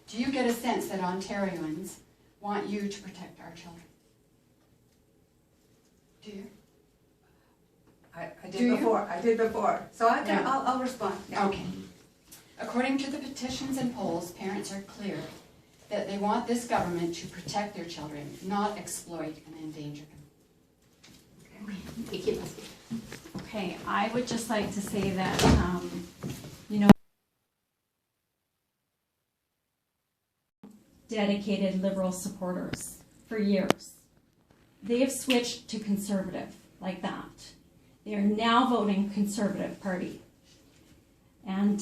Do you get a sense that Ontarians want you to protect our children? Do you? I did before. So I'll respond. Yeah. Okay. According to the petitions and polls, parents are clear that they want this government to protect their children, not exploit and endanger them. Okay. Okay, I would just like to say that, dedicated Liberal supporters for years. They have switched to Conservative like that. They are now voting Conservative Party. And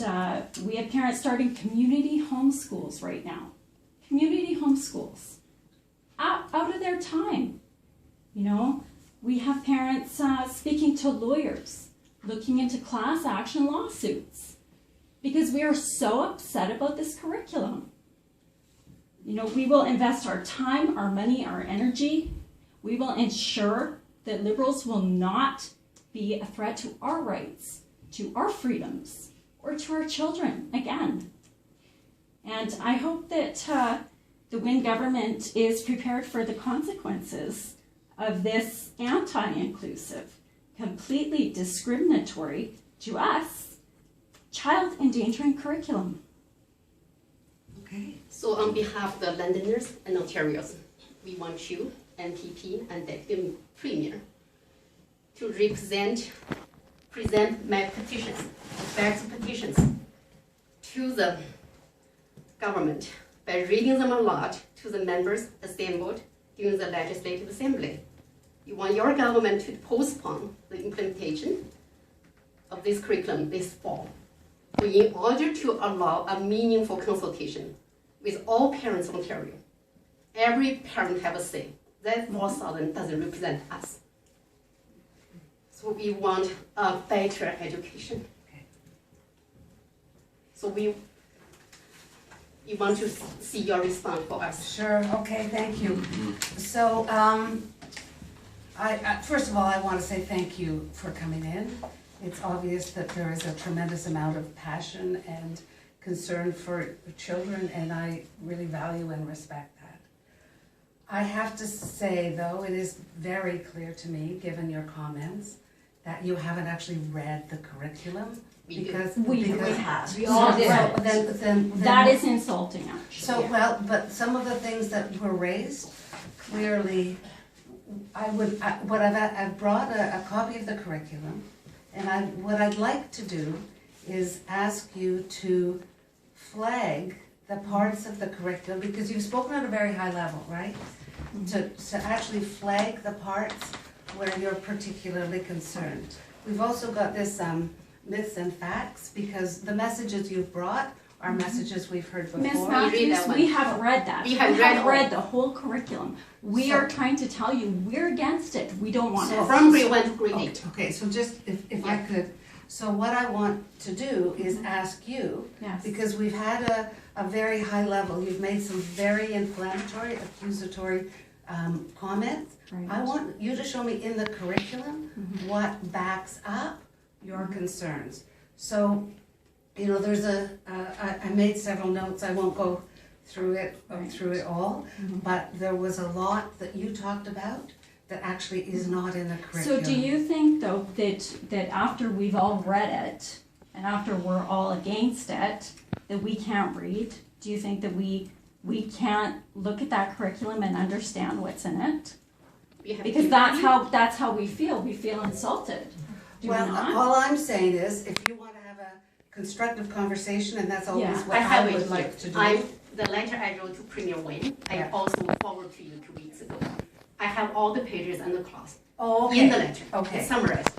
we have parents starting community homeschools right now. Community homeschools. Out of their time. We have parents speaking to lawyers, looking into class action lawsuits, because we are so upset about this curriculum. We will invest our time, our money, our energy. We will ensure that Liberals will not be a threat to our rights, to our freedoms, or to our children again. And I hope that the Wynne government is prepared for the consequences of this anti-inclusive, completely discriminatory to us, child-endangering curriculum. Okay. So on behalf of the Londoners and Ontarians, we want you, MPP and Deputy Premier, to present my petitions, back petitions to the government by reading them aloud to the members assembled during the Legislative Assembly. You want your government to postpone the implementation of this curriculum this fall, in order to allow a meaningful consultation with all parents in Ontario. Every parent have a say. That 4,000 doesn't represent us. So we want a better education. Okay. So we want to see your response for us. Sure. Okay. Thank you. So, first of all, I want to say thank you for coming in. It's obvious that there is a tremendous amount of passion and concern for children, and I really value and respect that. I have to say, though, it is very clear to me, given your comments, that you haven't actually read the curriculum. We have. We all did. Then That is insulting, actually. So, well, but some of the things that were raised, clearly, I've brought a copy of the curriculum, and what I'd like to do is ask you to flag the parts of the curriculum, because you've spoken at a very high level, right? To actually flag the parts where you're particularly concerned. We've also got this myths and facts, because the messages you've brought are messages we've heard before. Ms. Matthews, we have read that. We have read the whole curriculum. We are trying to tell you we're against it. We don't want it. From grade 1 to grade 8. Okay, so just if I could, so what I want to do is ask you, because we've had a very high level, you've made some very inflammatory, accusatory comments. Right. I want you to show me in the curriculum what backs up your concerns. So, there's I made several notes. I won't go through it all, but there was a lot that you talked about that actually is not in the curriculum. So do you think, though, that after we've all read it, and after we're all against it, that we can't read? Do you think that we can't look at that curriculum and understand what's in it? Because that's how we feel. We feel insulted. Do we not? All I'm saying is, if you want to have a constructive conversation, and that's always what I would like to do. The letter I wrote to Premier Wynne, I also forwarded to you 2 weeks ago. I have all the pages and the clause in the letter. Okay. It's summarized.